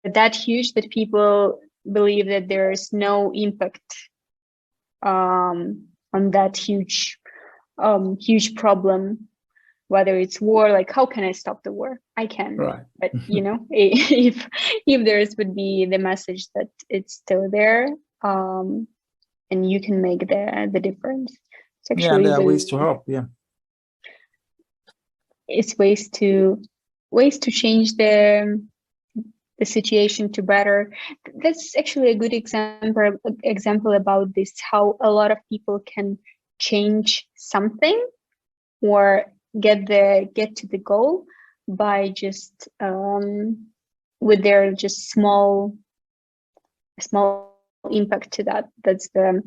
that huge that people believe that there's no impact on that huge problem, whether it's war. Like, how can I stop the war? I can, right. but if there's would be the message that it's still there, and you can make the difference. It's actually there are ways to help. It's ways to change the situation to better. That's actually a good example about this, how a lot of people can change something or get to the goal by just with their just small impact to that. That's the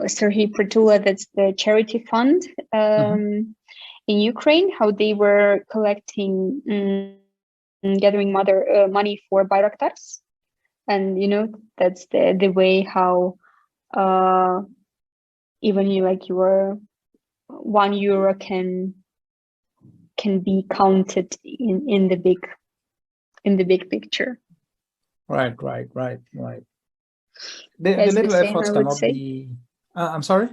Serhiy Pritula, that's the charity fund in Ukraine, how they were collecting, gathering money for Bayraktars. And, that's the way how even your €1 can be counted in the big picture. Right. The little efforts cannot be. I'm sorry.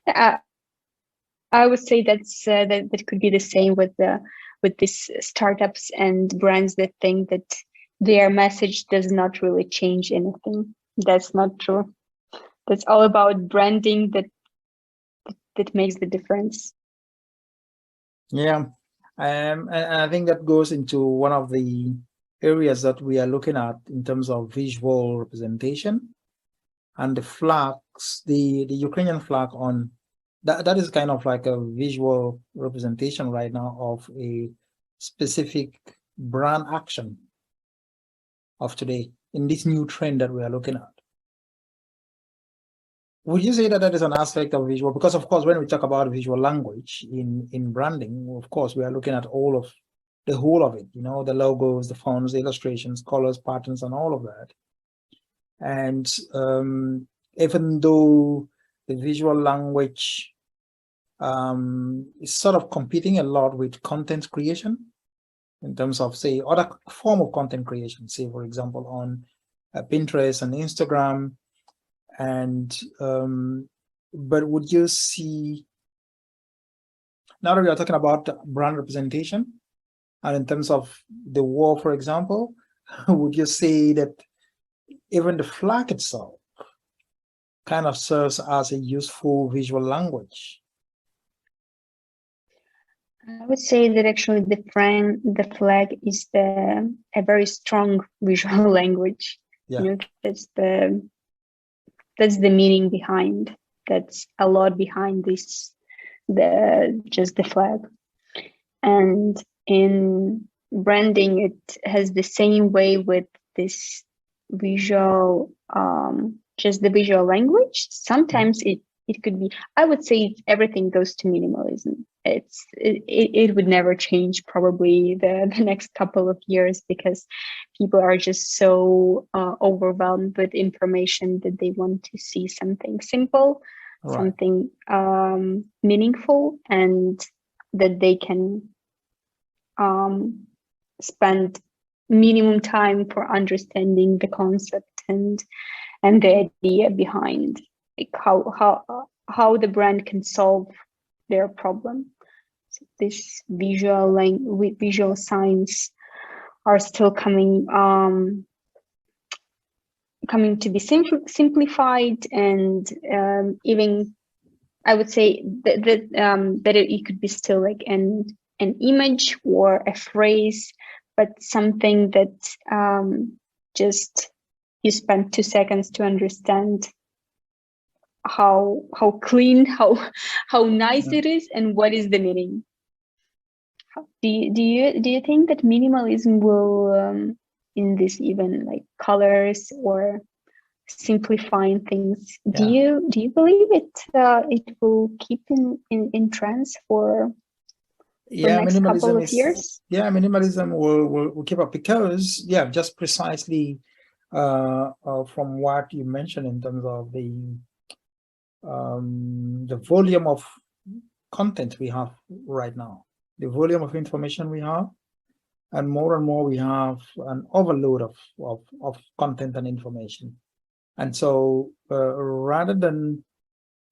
I would say that could be the same with these startups and brands that think that their message does not really change anything. That's not true. That's all about branding that makes the difference. Yeah, and I think that goes into one of the areas that we are looking at in terms of visual representation, and the flags, the Ukrainian flag on that is kind of like a visual representation right now of a specific brand action of today in this new trend that we are looking at. Would you say that that is an aspect of visual? Because of course, when we talk about visual language in branding, of course, we are looking at the whole of it, the logos, the fonts, the illustrations, colors, patterns, and all of that. And even though the visual language is sort of competing a lot with content creation in terms of, say, other form of content creation, say, for example, on Pinterest and Instagram. And but would you see, now that we are talking about brand representation, and in terms of the war, for example, would you say that even the flag itself kind of serves as a useful visual language? I would say that actually the flag is a very strong visual language. Yeah. That's the meaning behind. That's a lot behind this, just the flag. And in branding, it has the same way with this visual, just the visual language. Sometimes it could be, I would say everything goes to minimalism. It would never change probably the next couple of years, because people are just so overwhelmed with information that they want to see something simple, something meaningful, and that they can spend minimum time for understanding the concept and the idea behind, like how the brand can solve their problem. So this visual signs are still coming to be simplified, and even I would say that it could be still like an image or a phrase, but something that just you spend 2 seconds to understand how clean, how nice it is, and what is the meaning. Do you think that minimalism will in this, even like colors or simplifying things, do you believe it will keep in trends for next couple of years? Minimalism will keep up, because just precisely from what you mentioned in terms of the volume of content we have right now, the volume of information we have, and more we have an overload of content and information. And so rather than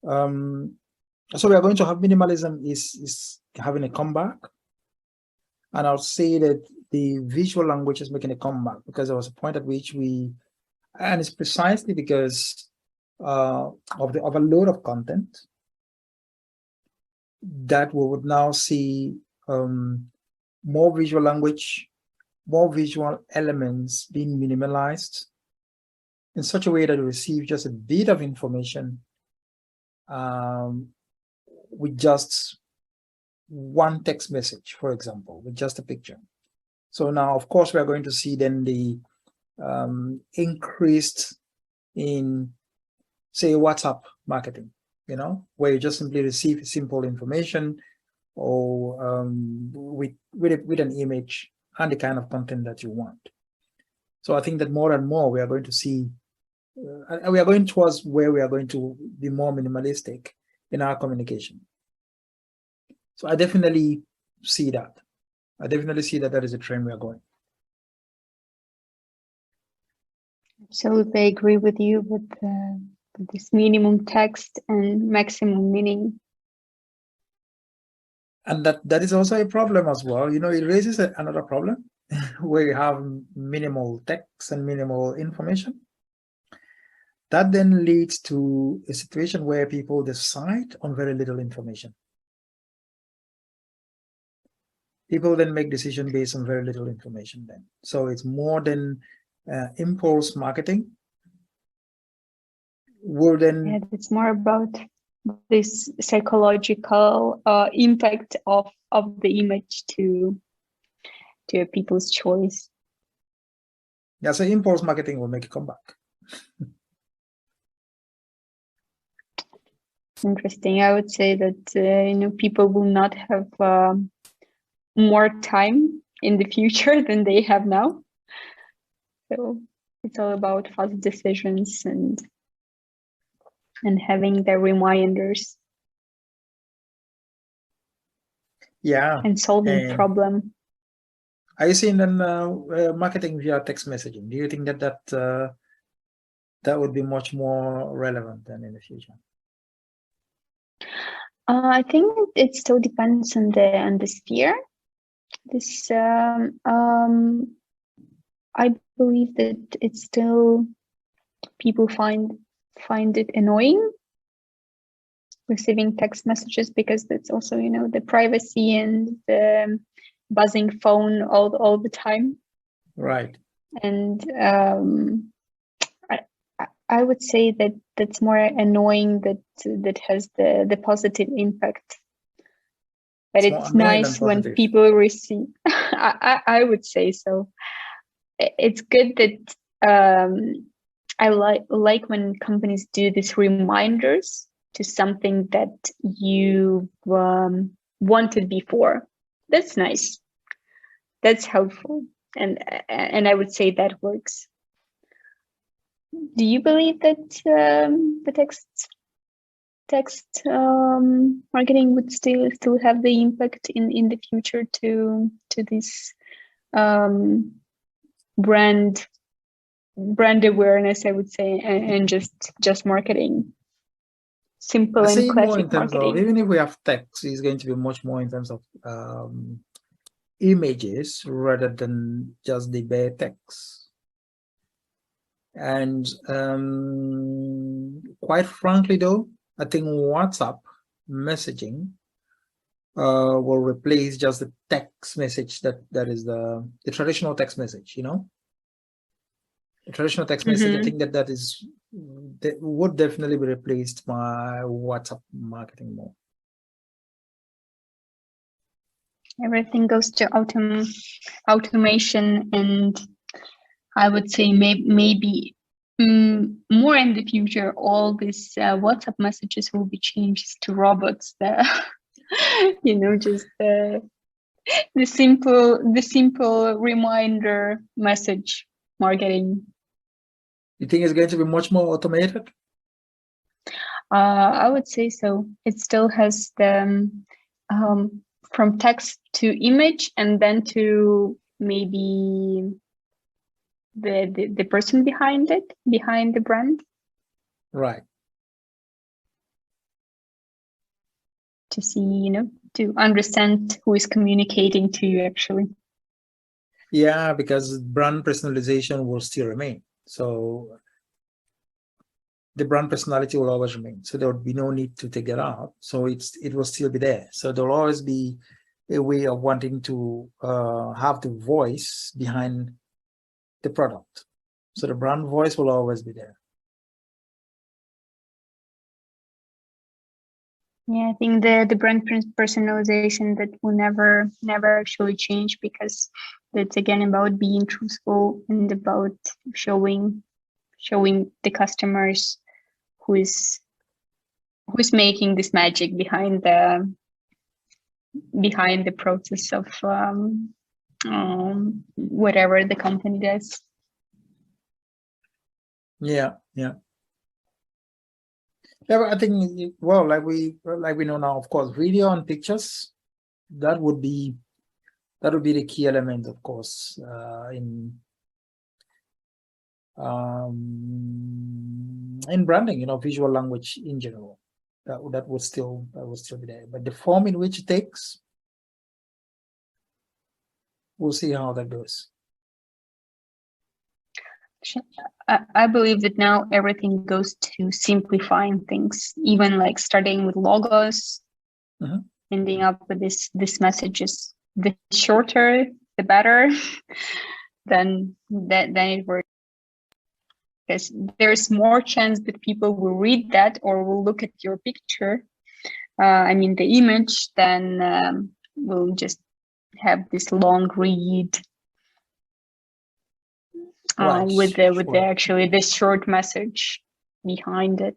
so we are going to have minimalism is having a comeback. And I'll say that the visual language is making a comeback, because there was a point at which and it's precisely because of the overload of content that we would now see more visual language, more visual elements being minimalized in such a way that you receive just a bit of information with just one text message, for example, with just a picture. So now, of course, we are going to see then the increased in, say, WhatsApp marketing, where you just simply receive simple information or with an image and the kind of content that you want. So I think that more and more we are going to see, we are going towards where we are going to be more minimalistic in our communication. So I definitely see that. I definitely see that is a trend we are going. Absolutely, I agree with you with this minimum text and maximum meaning. And that is also a problem as well. It raises another problem where you have minimal text and minimal information. That then leads to a situation where people decide on very little information. People then make decisions based on very little information then. So it's more than impulse marketing. It's more about this psychological impact of the image to people's choice. Yeah, so impulse marketing will make a comeback. Interesting. I would say that people will not have more time in the future than they have now. So it's all about fast decisions and having the reminders. Yeah. And solving problem. Are you seeing then marketing via text messaging? Do you think that would be much more relevant than in the future? I think it still depends on the sphere. This I believe that it's still, people find it annoying receiving text messages, because that's also the privacy and the buzzing phone all the time. Right. And I would say that that's more annoying that has the positive impact. But it's nice when people receive. I would say so. It's good that I like when companies do these reminders to something that you wanted before. That's nice. That's helpful, and I would say that works. Do you believe that the text marketing would still have the impact in the future to this brand awareness, I would say, and just marketing, simple and classic marketing? Even if we have text, it's going to be much more in terms of images rather than just the bare text. And quite frankly, though, I think WhatsApp messaging will replace just the text message that is the traditional text message. The traditional text message. I think that would definitely be replaced by WhatsApp marketing more. Everything goes to automation, and I would say maybe more in the future, all these WhatsApp messages will be changed to robots. Just the simple reminder message marketing. You think it's going to be much more automated? I would say so. It still has the from text to image and then to maybe the person behind the brand. Right. To see, to understand who is communicating to you actually. Yeah, because brand personalization will still remain. So the brand personality will always remain. So there would be no need to take it out. So it will still be there. So there'll always be a way of wanting to have the voice behind the product. So the brand voice will always be there. Yeah, I think the brand personalization that will never actually change, because it's again about being truthful and about showing the customers who's making this magic behind the process of whatever the company does. Yeah. Yeah, but I think, well, like we know now, of course, video and pictures, that would be the key element, of course, in branding, visual language in general. That would still be there. But the form in which it takes, we'll see how that goes. I believe that now everything goes to simplifying things, even like starting with logos, ending up with this messages. The shorter, the better. then it works, because there's more chance that people will read that or will look at your picture. The image, then we'll just have this long read. Right, with actually this short message behind it.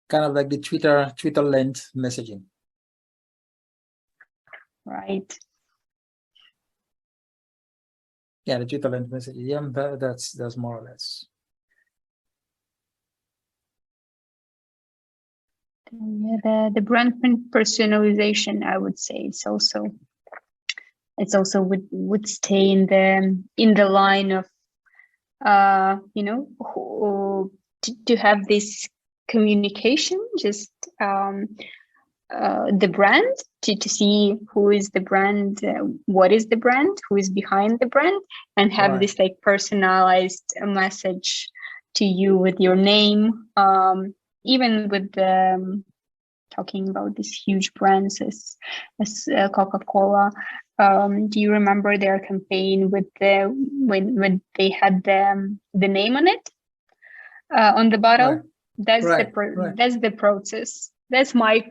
Kind of like the Twitter length messaging. Right. Yeah, the Twitter length messaging. Yeah, that's more or less. Yeah, the brand personalization, I would say, it's also would stay in the line of to have this communication, just the brand, to see who is the brand, what is the brand, who is behind the brand, and have this like personalized message to you with your name. Even with talking about these huge brands as Coca-Cola. Do you remember their campaign with when they had the name on it on the bottle? Right. That's the process. That's my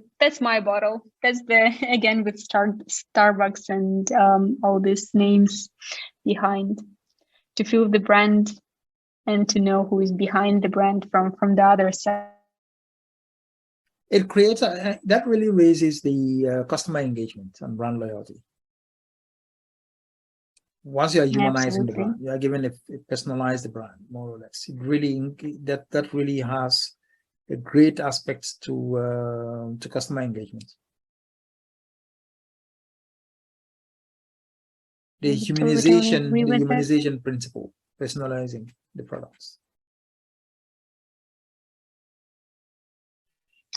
bottle. That's again with Starbucks and all these names behind, to feel the brand and to know who is behind the brand from the other side. It creates that really raises the customer engagement and brand loyalty. Once you are humanizing the brand, you are giving a personalized brand, more or less. It really that really has a great aspect to customer engagement. The humanization principle, personalizing the products.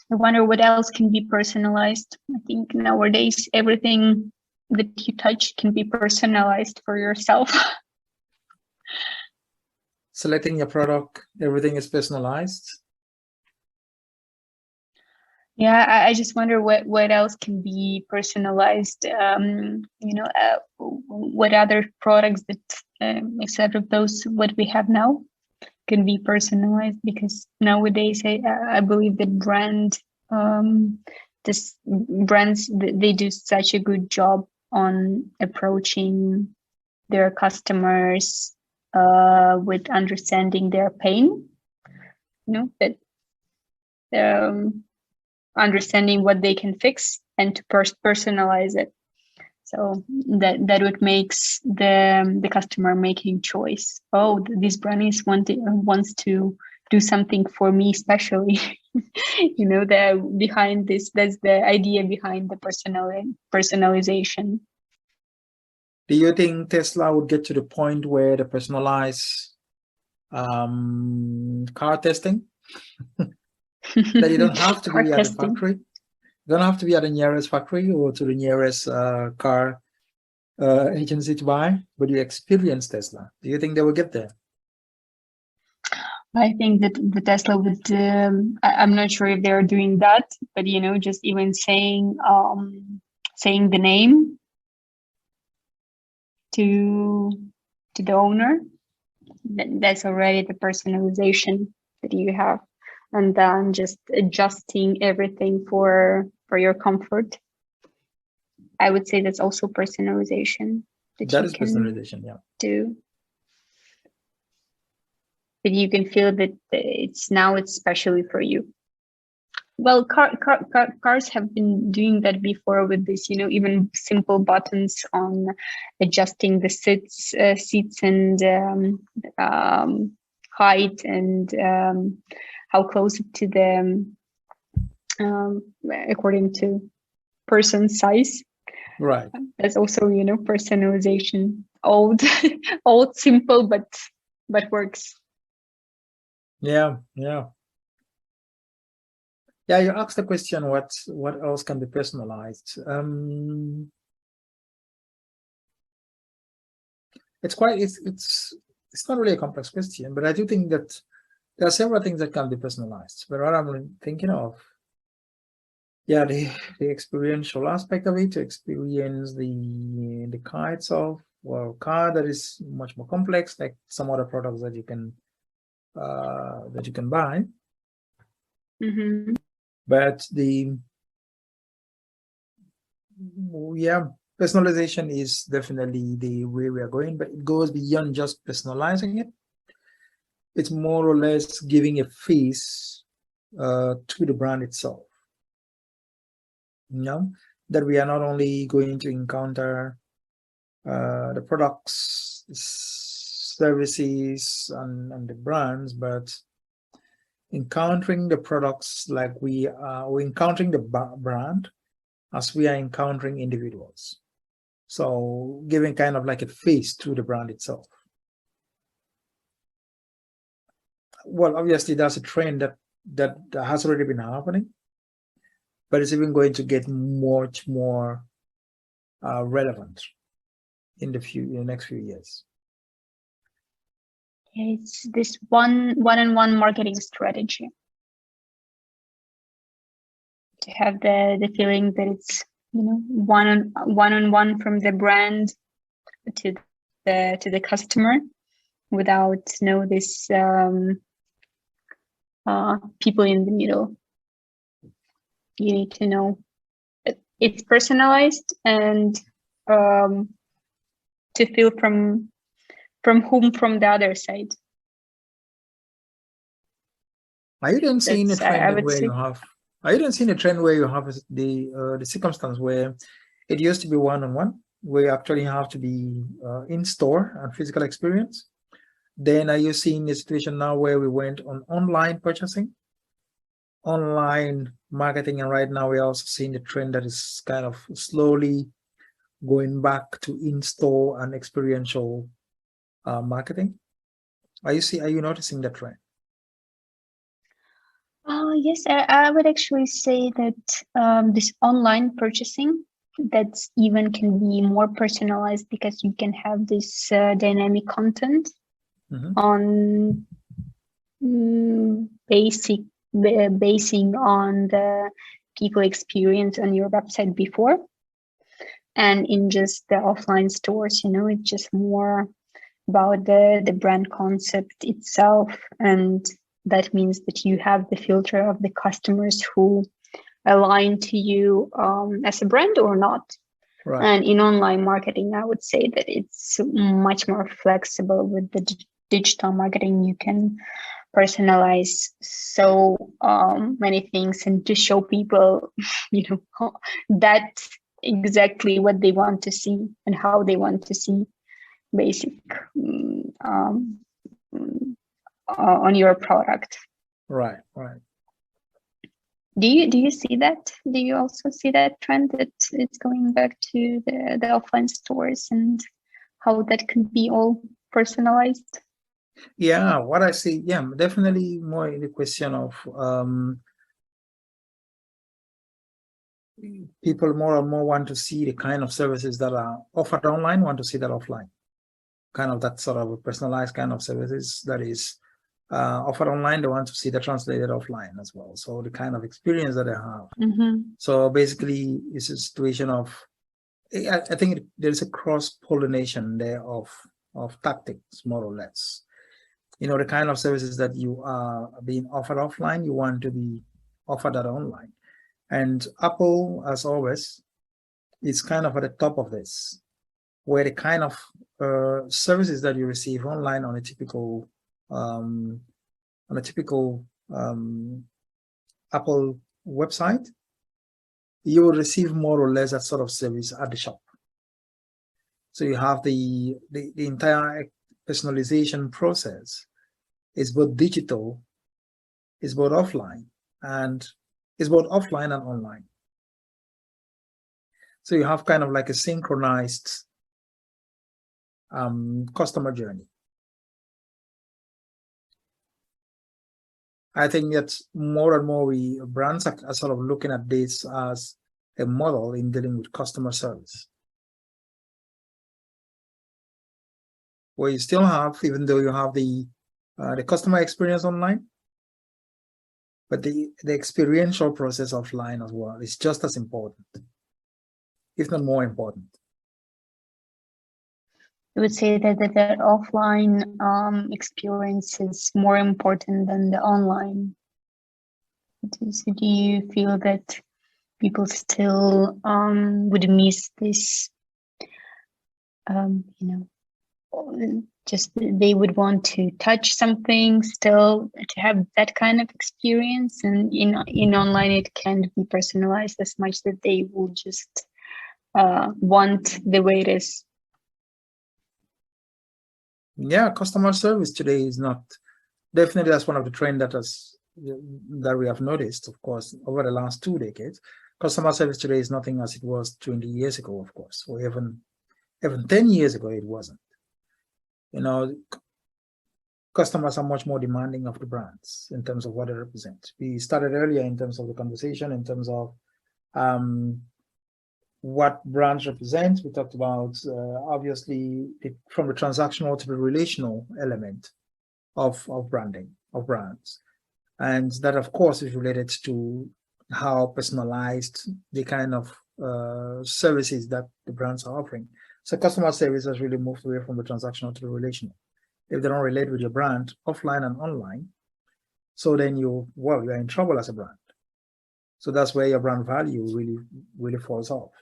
I wonder what else can be personalized. I think nowadays everything that you touch can be personalized for yourself. Selecting your product, everything is personalized. Yeah, I just wonder what else can be personalized. What other products that, except of those what we have now, can be personalized, because nowadays I believe that brands they do such a good job on approaching their customers with understanding their pain, that understanding what they can fix and to personalize it. So that would makes the customer making choice. Oh, this brand wants to do something for me especially. The behind this, that's the idea behind the personalization. Do you think Tesla would get to the point where the personalized car testing, that you don't have to Car be at the testing. factory, you don't have to be at the nearest factory or to the nearest car agency to buy, but you experience Tesla? Do you think they will get there? I think that the Tesla would. I'm not sure if they are doing that, but just even saying the name to the owner, that's already the personalization that you have, and then just adjusting everything for your comfort. I would say that's also personalization that That you is can personalization, yeah. do. But you can feel that it's especially for you. Well, cars have been doing that before with this, even simple buttons on adjusting the seats and height and how close to the according to person size. Right. That's also personalization. Old, simple, but works. Yeah. Yeah, you asked the question, what else can be personalized? It's not really a complex question, but I do think that there are several things that can be personalized. But what I'm thinking of, yeah, the experiential aspect of it, to experience the car itself, or a car that is much more complex, like some other products that you can buy. Mm-hmm. But personalization is definitely the way we are going, but it goes beyond just personalizing it. It's more or less giving a face to the brand itself. That we are not only going to encounter the products, services, and the brands, but encountering the products like we're encountering the brand as we are encountering individuals. So giving kind of like a face to the brand itself. Well, obviously that's a trend that has already been happening, but it's even going to get much more relevant in the next few years. It's this one-on-one marketing strategy, to have the feeling that it's one-on-one from the brand to the customer, without this people in the middle. You need to know that it's personalized, and to feel from the other side. Are you then seeing a trend where you have? Are you then seeing a trend where you have the circumstance where it used to be one-on-one, where you actually have to be in store and physical experience? Then are you seeing a situation now where we went on online purchasing, online marketing, and right now we're also seeing the trend that is kind of slowly going back to in-store and experiential marketing? Are you noticing that trend? Yes, I would actually say that this online purchasing, that's even can be more personalized, because you can have this dynamic content on basing on the people experience on your website before, and in just the offline stores, it's just more about the brand concept itself, and that means that you have the filter of the customers who align to you as a brand or not. Right. And in online marketing, I would say that it's much more flexible. With the digital marketing, you can personalize so many things, and to show people, that exactly what they want to see and how they want to see basic on your product. Right. Do you see that? Do you also see that trend, that it's going back to the offline stores and how that can be all personalized? Yeah, what I see, yeah, definitely more in the question of people more and more want to see the kind of services that are offered online, want to see that offline. Kind of that sort of a personalized kind of services that is offered online, they want to see that translated offline as well. So the kind of experience that they have. So basically, it's a situation of, I think there's a cross-pollination there of tactics, more or less. You know, the kind of services that you are being offered offline, you want to be offered that online. And Apple, as always, is kind of at the top of this, where the kind of services that you receive online on a typical Apple website, you will receive more or less that sort of service at the shop. So you have the entire personalization process is both digital, is both offline, and is both offline and online. So you have kind of like a synchronized customer journey. I think that more and more brands are sort of looking at this as a model in dealing with customer service, where you still have, even though you have the customer experience online, but the experiential process offline as well is just as important, if not more important. I would say that the offline experience is more important than the online. So do you feel that people still would miss this, just they would want to touch something still to have that kind of experience, and in online it can't be personalized as much, that they will just want the way it is? Yeah, customer service today is not, definitely that's one of the trends that we have noticed, of course, over the last 2 decades. Customer service today is nothing as it was 20 years ago, of course, or even 10 years ago, it wasn't. You know, customers are much more demanding of the brands in terms of what they represent. We started earlier in terms of the conversation, in terms of what brands represent. We talked about, obviously, from the transactional to the relational element of branding, of brands. And that, of course, is related to how personalized the kind of services that the brands are offering. So customer service has really moved away from the transactional to the relational. If they don't relate with your brand offline and online, so then you're in trouble as a brand. So that's where your brand value really falls off.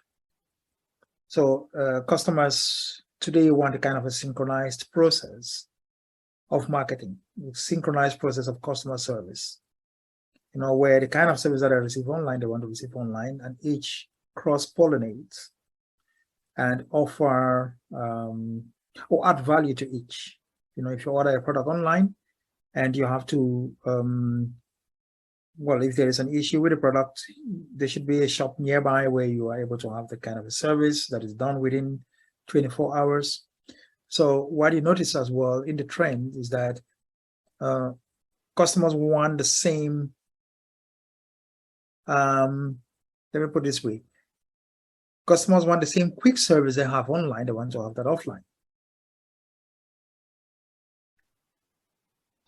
So customers today want a kind of a synchronized process of marketing, synchronized process of customer service, where the kind of service that I receive online, they want to receive online, and each cross-pollinates and offer or add value to each. If you order a product online and you have to, if there is an issue with the product, there should be a shop nearby where you are able to have the kind of a service that is done within 24 hours. So what you notice as well in the trend is that customers want the same, let me put it this way, customers want the same quick service they have online, they want to have that offline.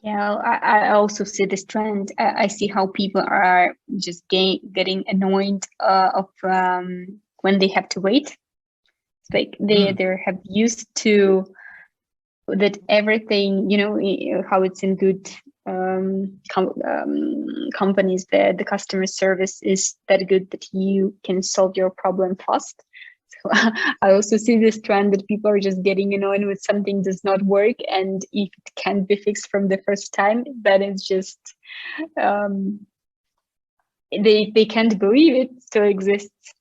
Yeah, I also see this trend. I see how people are just getting annoyed of when they have to wait. It's like they have used to that everything, how it's in good companies, the customer service is that good that you can solve your problem fast. So I also see this trend that people are just getting annoyed when something does not work, and if it can't be fixed from the first time, then it's just they can't believe it still exists.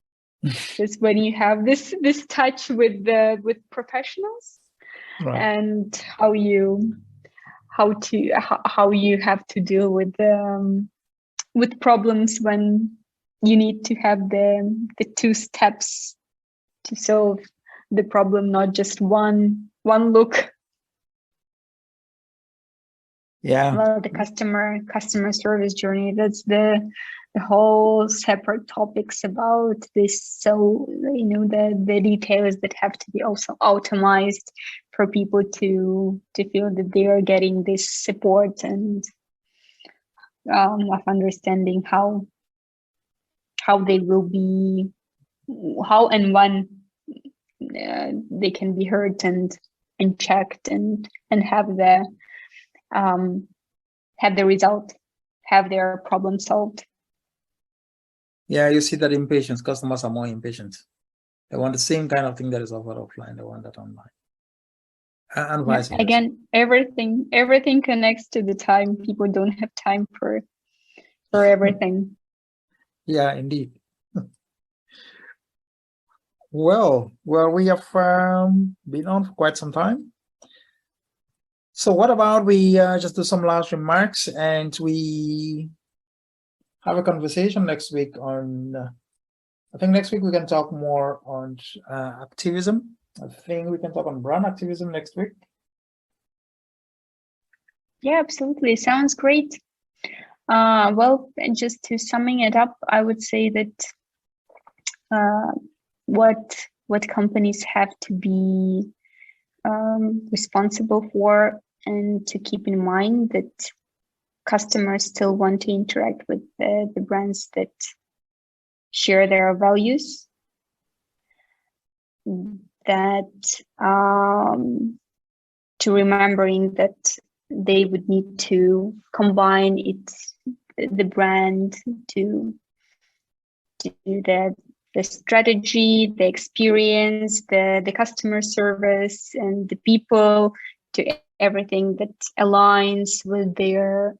It's when you have this touch with professionals, right, and how you have to deal with problems when you need to have the 2 steps to solve the problem, not just one look. Yeah. Well, the customer service journey, that's the whole separate topics about this. So, the details that have to be also automized for people to feel that they are getting this support and of understanding how they will be, how and when they can be heard and checked and have the result, have their problem solved. Yeah, you see that impatience. Customers are more impatient. They want the same kind of thing that is offered offline. They want that online. And vice versa. Again, everything connects to the time. People don't have time for everything. Yeah, indeed. Well, we have been on for quite some time. So what about we just do some last remarks and we have a conversation next week on, I think next week we can talk more on activism. I think we can talk on brand activism next week. Yeah, absolutely. Sounds great. Well, and just to summing it up, I would say that what companies have to be responsible for, and to keep in mind that customers still want to interact with the brands that share their values, that to remembering that they would need to combine the brand to do the strategy, the experience, the customer service, and the people, to everything that aligns with their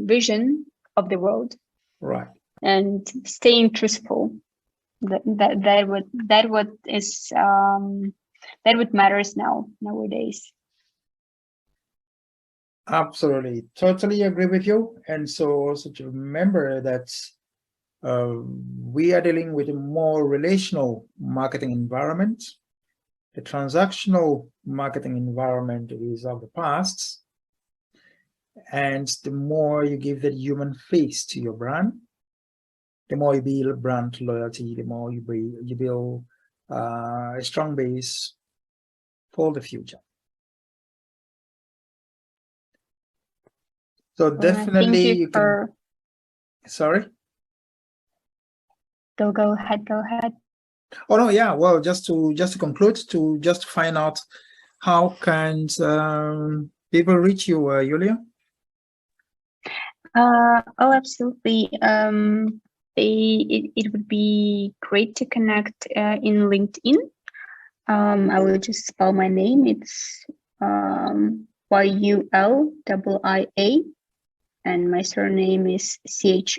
vision of the world. Right. And staying truthful. That what matters nowadays. Absolutely, totally agree with you. And so also to remember that we are dealing with a more relational marketing environment. The transactional marketing environment is of the past. And the more you give that human face to your brand, the more you build brand loyalty, the more you build a strong base for the future. So definitely you can. Sorry? Go ahead. Oh no, yeah. Well, just to conclude, to just find out how can people reach you, Yuliia? Oh, absolutely. It would be great to connect in LinkedIn. I will just spell my name. It's Yuliia, and my surname is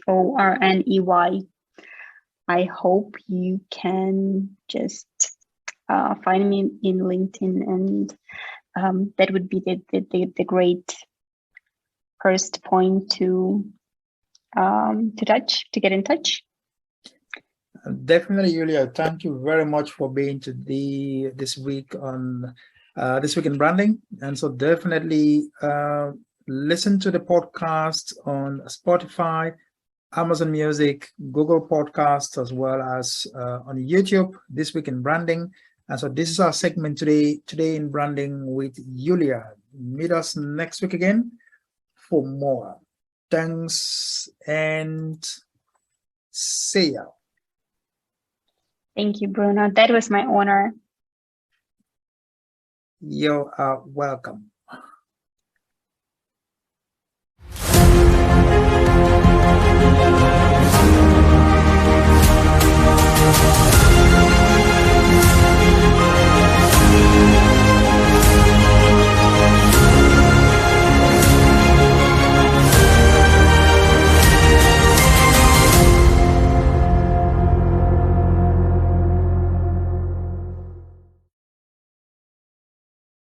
Chornei. I hope you can just find me in LinkedIn, and that would be the great first point to get in touch. Definitely, Yuliia. Thank you very much for being this week on This Week in Branding. And so definitely listen to the podcast on Spotify, Amazon Music, Google Podcasts, as well as on YouTube, This Week in Branding. And so this is our segment today in branding with Yuliia. Meet us next week again for more. Thanks and see ya. Thank you, Bruno. That was my honor. You are welcome.